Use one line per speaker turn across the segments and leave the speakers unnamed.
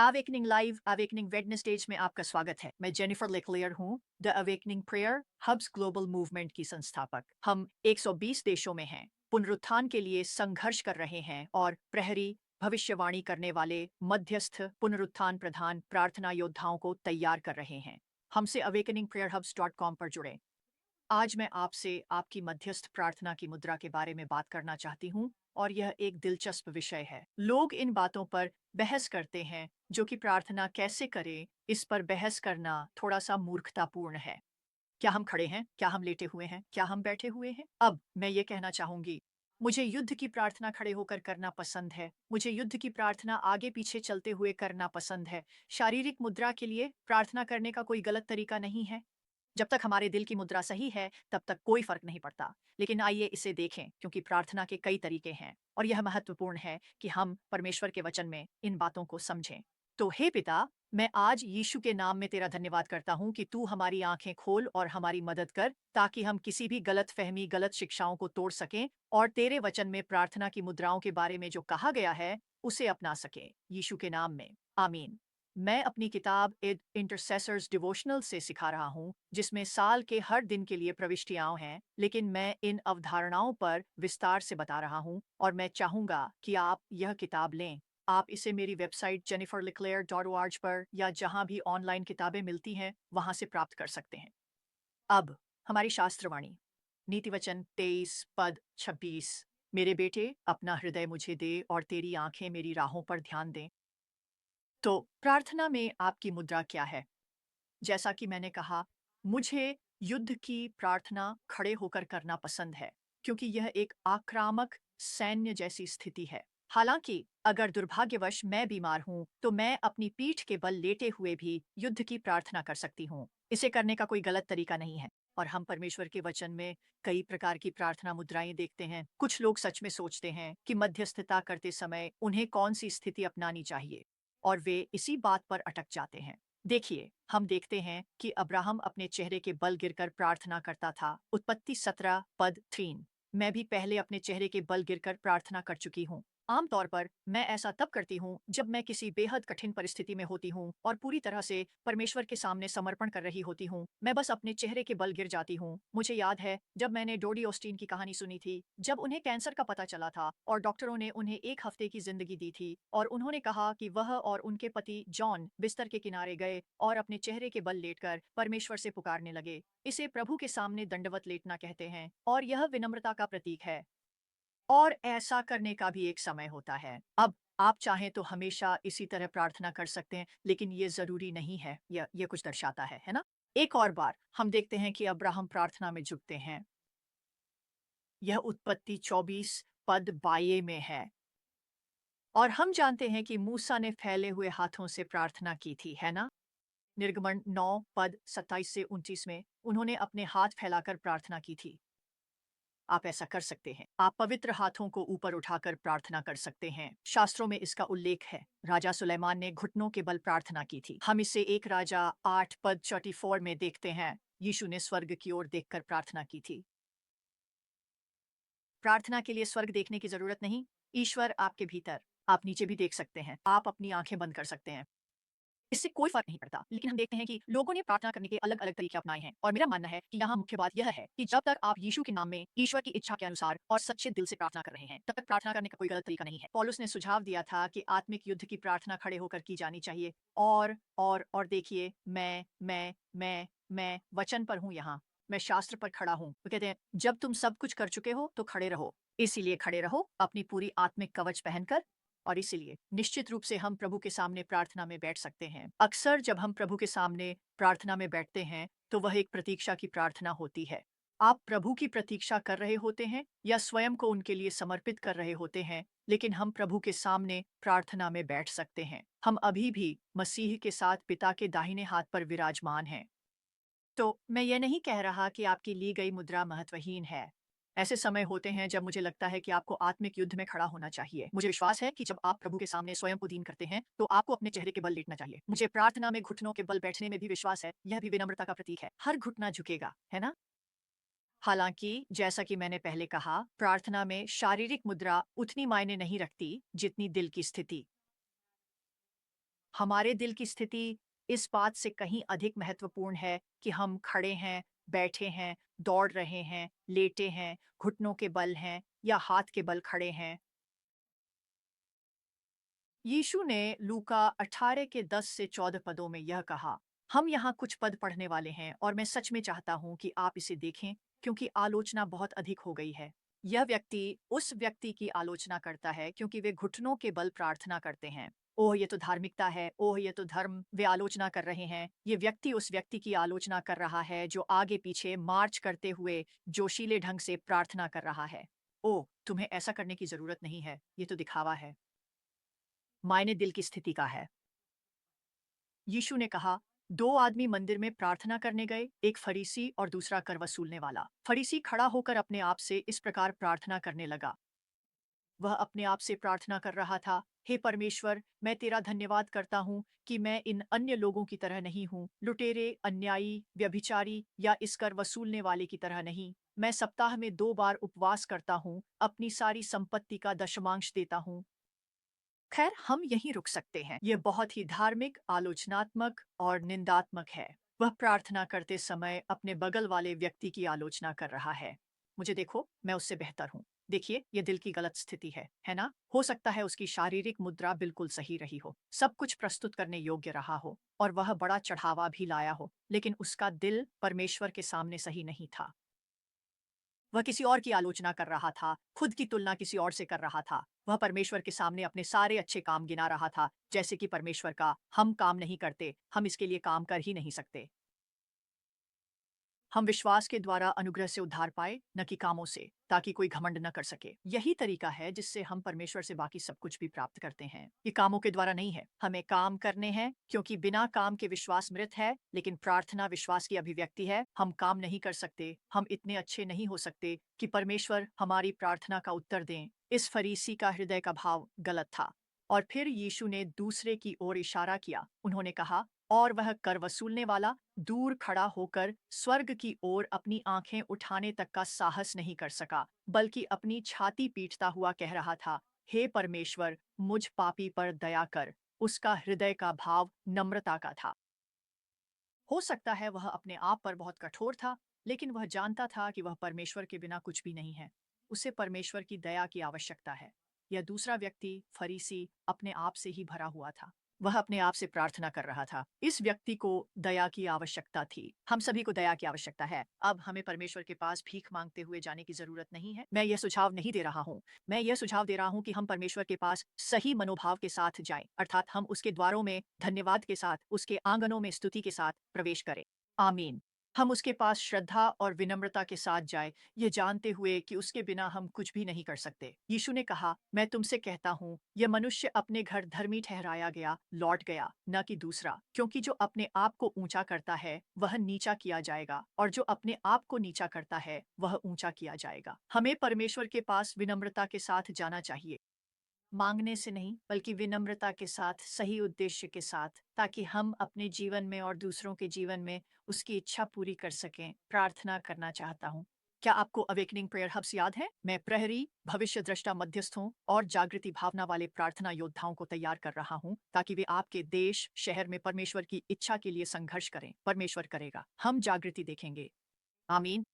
Awakening live awakening Wednesday's में आपका स्वागत है। मैं जेनिफर लेक्लेयर हूँ, the awakening prayer hubs global movement की संस्थापक। हम 120 देशों में हैं, पुनरुत्थान के लिए संघर्ष कर रहे हैं और प्रहरी भविष्यवाणी करने वाले मध्यस्थ पुनरुत्थान प्रधान प्रार्थना योद्धाओं को तैयार कर रहे हैं। हमसे awakeningprayerhubs.com पर जुड़ें। आज मैं आपसे आपकी मध्यस्थ प्रार्थना की मुद्रा के बारे में बात करना चाहती हूँ और यह एक दिलचस्प विषय है। लोग इन बातों पर बहस करते हैं जो कि प्रार्थना कैसे करें, इस पर बहस करना थोड़ा सा मूर्खतापूर्ण है। क्या हम खड़े हैं? क्या हम लेटे हुए हैं? क्या हम बैठे हुए हैं? अब मैं ये कहना चाहूंगी, मुझे युद्ध की प्रार्थना खड़े होकर करना पसंद है। मुझे युद्ध की प्रार्थना आगे पीछे चलते हुए करना पसंद है। शारीरिक मुद्रा के लिए प्रार्थना करने का कोई गलत तरीका नहीं है। जब तक हमारे दिल की मुद्रा सही है, तब तक कोई फर्क नहीं पड़ता। लेकिन आइए इसे देखें, क्योंकि प्रार्थना के कई तरीके हैं और यह महत्वपूर्ण है कि हम परमेश्वर के वचन में इन बातों को समझें। तो हे पिता, मैं आज यीशु के नाम में तेरा धन्यवाद करता हूँ कि तू हमारी आंखें खोल और हमारी मदद कर, ताकि हम किसी भी गलत फहमी, गलत शिक्षाओं को तोड़ सकें और तेरे वचन में प्रार्थना की मुद्राओं के बारे में जो कहा गया है, उसे अपना सकें। यीशु के नाम में, आमीन। मैं अपनी किताब इड इंटरसेसर्स डिवोशनल से सिखा रहा हूँ, जिसमें साल के हर दिन के लिए प्रविष्टियाँ हैं, लेकिन मैं इन अवधारणाओं पर विस्तार से बता रहा हूँ और मैं चाहूँगा कि आप यह किताब लें। आप इसे मेरी वेबसाइट jenniferleclaire.org पर या जहाँ भी ऑनलाइन किताबें मिलती हैं, वहाँ से प्राप्त कर सकते हैं। अब हमारी शास्त्रवाणी, नीतिवचन 23 पद 26। मेरे बेटे, अपना हृदय मुझे दे और तेरी आंखें मेरी राहों पर ध्यान दें। तो प्रार्थना में आपकी मुद्रा क्या है? जैसा कि मैंने कहा, मुझे युद्ध की प्रार्थना खड़े होकर करना पसंद है, क्योंकि यह एक आक्रामक सैन्य जैसी स्थिति है। हालांकि अगर दुर्भाग्यवश मैं बीमार हूं, तो मैं अपनी पीठ के बल लेटे हुए भी युद्ध की प्रार्थना कर सकती हूं। इसे करने का कोई गलत तरीका नहीं है। और हम परमेश्वर के वचन में कई प्रकार की प्रार्थना मुद्राएं देखते हैं। कुछ लोग सच में सोचते हैं कि मध्यस्थता करते समय उन्हें कौन सी स्थिति अपनानी चाहिए, और वे इसी बात पर अटक जाते हैं। देखिए, हम देखते हैं कि अब्राहम अपने चेहरे के बल गिरकर प्रार्थना करता था। उत्पत्ति 17 पद 3। मैं भी पहले अपने चेहरे के बल गिरकर प्रार्थना कर चुकी हूँ। आमतौर पर मैं ऐसा तब करती हूँ जब मैं किसी बेहद कठिन परिस्थिति में होती हूँ और पूरी तरह से परमेश्वर के सामने समर्पण कर रही होती हूँ। मैं बस अपने चेहरे के बल गिर जाती हूँ। मुझे याद है जब मैंने डोडी ऑस्टीन की कहानी सुनी थी, जब उन्हें कैंसर का पता चला था और डॉक्टरों ने उन्हें 1 हफ्ते की जिंदगी दी थी, और उन्होंने कहा कि वह और उनके पति जॉन बिस्तर के किनारे गए और अपने चेहरे के बल लेटकर परमेश्वर से पुकारने लगे। इसे प्रभु के सामने दंडवत लेटना कहते हैं और यह विनम्रता का प्रतीक है। और ऐसा करने का भी एक समय होता है। अब आप चाहें तो हमेशा इसी तरह प्रार्थना कर सकते हैं, लेकिन ये ज़रूरी नहीं है। ये कुछ दर्शाता है ना? एक और बार हम देखते हैं कि अब्राहम प्रार्थना में झुकते हैं। यह उत्पत्ति 24 पद 22 में है। और हम जानते हैं कि मूसा ने फैले हुए हाथों से प्रार्थना की थी, है ना? निर्गमन 9 पद 27 से 29 में उन्होंने अपने हाथ फैलाकर प्रार्थना की थी। आप ऐसा कर सकते हैं। आप पवित्र हाथों को ऊपर उठाकर प्रार्थना कर सकते हैं। शास्त्रों में इसका उल्लेख है। राजा सुलेमान ने घुटनों के बल प्रार्थना की थी। हम इसे 1 राजा 8 पद 44 में देखते हैं। यीशु ने स्वर्ग की ओर देखकर प्रार्थना की थी। प्रार्थना के लिए स्वर्ग देखने की जरूरत नहीं। ईश्वर आपके भीतर। आप नीचे भी देख सकते हैं। आप अपनी आंखें बंद कर सकते हैं। इससे कोई फर्क नहीं पड़ता। लेकिन हम देखते हैं कि लोगों ने प्रार्थना करने के अलग-अलग तरीके अपनाए हैं और मेरा मानना है कि यहाँ मुख्य बात यह है कि जब तक आप यीशु के नाम में ईश्वर की इच्छा के अनुसार और सच्चे दिल से प्रार्थना कर रहे हैं, तब तक प्रार्थना करने का कोई गलत तरीका नहीं है। पौलुस ने सुझाव दिया था कि आत्मिक युद्ध की प्रार्थना खड़े होकर की जानी चाहिए। और देखिए, मैं वचन पर हूँ यहाँ। मैं शास्त्र पर खड़ा हूँ। वो कहते हैं, जब तुम सब कुछ कर चुके हो तो खड़े रहो। इसीलिए खड़े रहो अपनी पूरी आत्मिक कवच पहनकर। और इसीलिए निश्चित रूप से हम प्रभु के सामने प्रार्थना में बैठ सकते हैं। अक्सर जब हम प्रभु के सामने प्रार्थना में बैठते हैं, तो वह एक प्रतीक्षा की प्रार्थना होती है। आप प्रभु की प्रतीक्षा कर रहे होते हैं या स्वयं को उनके लिए समर्पित कर रहे होते हैं, लेकिन हम प्रभु के सामने प्रार्थना में बैठ सकते हैं। हम अभी भी मसीह के साथ पिता के दाहिने हाथ पर विराजमान हैं। तो मैं ये नहीं कह रहा कि आपकी ली गई मुद्रा महत्वहीन है। ऐसे समय होते हैं जब मुझे लगता है कि आपको आत्मिक युद्ध में खड़ा होना चाहिए। मुझे विश्वास है कि जब आप प्रभु के सामने स्वयं को दीन करते हैं, तो आपको अपने चेहरे के बल लेटना चाहिए। मुझे प्रार्थना में घुटनों के बल बैठने में भी विश्वास है। यह भी विनम्रता का प्रतीक है। हर घुटना झुकेगा, है ना? हालांकि जैसा कि मैंने पहले कहा, प्रार्थना में शारीरिक मुद्रा उतनी मायने नहीं रखती जितनी दिल की स्थिति। हमारे दिल की स्थिति इस बात से कहीं अधिक महत्वपूर्ण है कि हम खड़े हैं, बैठे हैं, दौड़ रहे हैं, लेटे हैं, घुटनों के बल हैं या हाथ के बल खड़े हैं। यीशु ने लूका 18 के 10 से 14 पदों में यह कहा, हम यहाँ कुछ पद पढ़ने वाले हैं और मैं सच में चाहता हूँ कि आप इसे देखें क्योंकि आलोचना बहुत अधिक हो गई है। यह व्यक्ति उस व्यक्ति की आलोचना करता है क्योंकि वे घुटनों के बल प्रार्थना करते हैं। ओह ये तो धार्मिकता है, ओह ये तो धर्म, वे आलोचना कर रहे हैं। ये व्यक्ति उस व्यक्ति की आलोचना कर रहा है जो आगे पीछे मार्च करते हुए जोशीले ढंग से प्रार्थना कर रहा है। ओह तुम्हें ऐसा करने की जरूरत नहीं है, ये तो दिखावा है। मायने दिल की स्थिति का है। यीशु ने कहा, दो आदमी मंदिर में प्रार्थना करने गए, एक फरीसी और दूसरा कर वसूलने वाला। फरीसी खड़ा होकर अपने आप से इस प्रकार प्रार्थना करने लगा। वह अपने आप से प्रार्थना कर रहा था, हे परमेश्वर, मैं तेरा धन्यवाद करता हूँ कि मैं इन अन्य लोगों की तरह नहीं हूँ, लुटेरे, अन्यायी, व्यभिचारी या इस कर वसूलने वाले की तरह नहीं। मैं सप्ताह में 2 बार उपवास करता हूँ, अपनी सारी संपत्ति का दशमांश देता हूँ। खैर हम यहीं रुक सकते हैं। यह बहुत ही धार्मिक, आलोचनात्मक और निंदात्मक है। वह प्रार्थना करते समय अपने बगल वाले व्यक्ति की आलोचना कर रहा है। मुझे देखो, मैं उससे बेहतर हूँ। देखिए, यह दिल की गलत स्थिति है ना? हो सकता है उसकी शारीरिक मुद्रा बिल्कुल सही रही हो, सब कुछ प्रस्तुत करने योग्य रहा हो और वह बड़ा चढ़ावा भी लाया हो, लेकिन उसका दिल परमेश्वर के सामने सही नहीं था। वह किसी और की आलोचना कर रहा था, खुद की तुलना किसी और से कर रहा था। वह परमेश्वर के सामने अपने सारे अच्छे काम गिना रहा था, जैसे कि परमेश्वर का, हम काम नहीं करते, हम इसके लिए काम कर ही नहीं सकते। हम विश्वास के द्वारा अनुग्रह से उद्धार पाए, न कि कामों से, ताकि कोई घमंड न कर सके। यही तरीका है जिससे हम परमेश्वर से बाकी सब कुछ भी प्राप्त करते हैं। ये कामों के द्वारा नहीं है, हमें काम करने हैं, क्योंकि बिना काम के विश्वास मृत है, लेकिन प्रार्थना विश्वास की अभिव्यक्ति है। हम काम नहीं कर सकते, हम इतने अच्छे नहीं हो सकते कि परमेश्वर हमारी प्रार्थना का उत्तर दें। इस फरीसी का हृदय का भाव गलत था। और फिर यीशु ने दूसरे की ओर इशारा किया। उन्होंने कहा, और वह कर वसूलने वाला दूर खड़ा होकर स्वर्ग की ओर अपनी आंखें उठाने तक का साहस नहीं कर सका, बल्कि अपनी छाती पीटता हुआ कह रहा था, हे परमेश्वर, मुझ पापी पर दया कर। उसका हृदय का भाव नम्रता का था। हो सकता है वह अपने आप पर बहुत कठोर था, लेकिन वह जानता था कि वह परमेश्वर के बिना कुछ भी नहीं है। उसे परमेश्वर की दया की आवश्यकता है। यह दूसरा व्यक्ति, फरीसी, अपने आप से ही भरा हुआ था। वह अपने आप से प्रार्थना कर रहा था। इस व्यक्ति को दया की आवश्यकता थी। हम सभी को दया की आवश्यकता है। अब हमें परमेश्वर के पास भीख मांगते हुए जाने की जरूरत नहीं है। मैं यह सुझाव नहीं दे रहा हूँ। मैं यह सुझाव दे रहा हूँ कि हम परमेश्वर के पास सही मनोभाव के साथ जाएं, अर्थात हम उसके द्वारों में धन्यवाद के साथ, उसके आंगनों में स्तुति के साथ प्रवेश करें। आमीन। हम उसके पास श्रद्धा और विनम्रता के साथ जाए, ये जानते हुए कि उसके बिना हम कुछ भी नहीं कर सकते। यीशु ने कहा, मैं तुमसे कहता हूँ, यह मनुष्य अपने घर धर्मी ठहराया गया लौट गया, न कि दूसरा, क्योंकि जो अपने आप को ऊंचा करता है वह नीचा किया जाएगा, और जो अपने आप को नीचा करता है वह ऊंचा किया जाएगा। हमें परमेश्वर के पास विनम्रता के साथ जाना चाहिए, मांगने से नहीं बल्कि विनम्रता के साथ, सही उद्देश्य के साथ, ताकि हम अपने जीवन में और दूसरों के जीवन में उसकी इच्छा पूरी कर सकें। प्रार्थना करना चाहता हूँ। क्या आपको अवेकनिंग प्रेयर हब्स याद है? मैं प्रहरी, भविष्य दृष्टा मध्यस्थों और जागृति भावना वाले प्रार्थना योद्धाओं को तैयार कर रहा हूँ, ताकि वे आपके देश, शहर में परमेश्वर की इच्छा के लिए संघर्ष करें। परमेश्वर करेगा, हम जागृति देखेंगे। आमीन।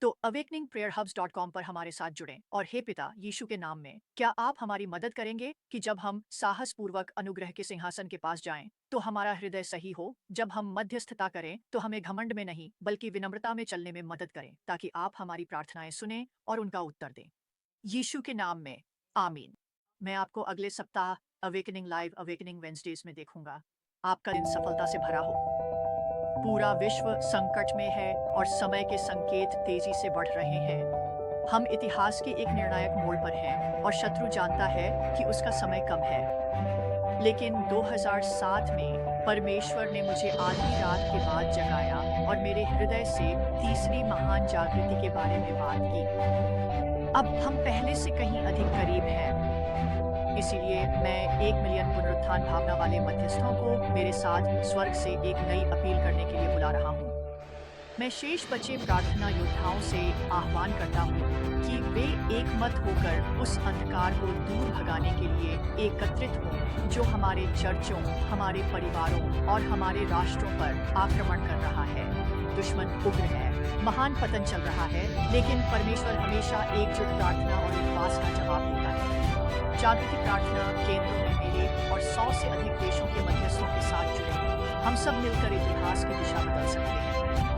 तो awakeningprayerhubs.com पर हमारे साथ जुड़ें और हे पिता यीशु के नाम में, क्या आप हमारी मदद करेंगे कि जब हम साहसपूर्वक अनुग्रह के सिंहासन के पास जाएं, तो हमारा हृदय सही हो। जब हम मध्यस्थता करें तो हमें घमंड में नहीं बल्कि विनम्रता में चलने में मदद करें, ताकि आप हमारी प्रार्थनाएं सुनें और उनका उत्तर दें। यीशु के नाम में, आमीन। मैं आपको अगले सप्ताह अवेकनिंग लाइव अवेकनिंग वेंसडेज में देखूंगा। आपका दिन सफलता से भरा हो। पूरा विश्व संकट में है और समय के संकेत तेजी से बढ़ रहे हैं। हम इतिहास के एक निर्णायक मोड़ पर हैं और शत्रु जानता है कि उसका समय कम है। लेकिन 2007 में परमेश्वर ने मुझे आधी रात के बाद जगाया और मेरे हृदय से तीसरी महान जागृति के बारे में बात की। अब हम पहले से कहीं अधिक करीब हैं। इसीलिए मैं 1 मिलियन पुनरुत्थान भावना वाले मध्यस्थों को मेरे साथ स्वर्ग से एक नई अपील करने के लिए बुला रहा हूँ। मैं शेष बचे प्रार्थना योद्धाओं से आह्वान करता हूँ कि वे एकमत होकर उस अंधकार को दूर भगाने के लिए एकत्रित हों जो हमारे चर्चों, हमारे परिवारों और हमारे राष्ट्रों पर आक्रमण कर रहा है। दुश्मन उग्र है, महान पतन चल रहा है, लेकिन परमेश्वर हमेशा एकजुट प्रार्थना और उपवास का जवाब देता है। जागृति प्रार्थना केंद्रों में मेरे और 100 से अधिक देशों के मध्यस्थों के साथ जुड़े हैं। हम सब मिलकर इतिहास की दिशा बदल सकते हैं।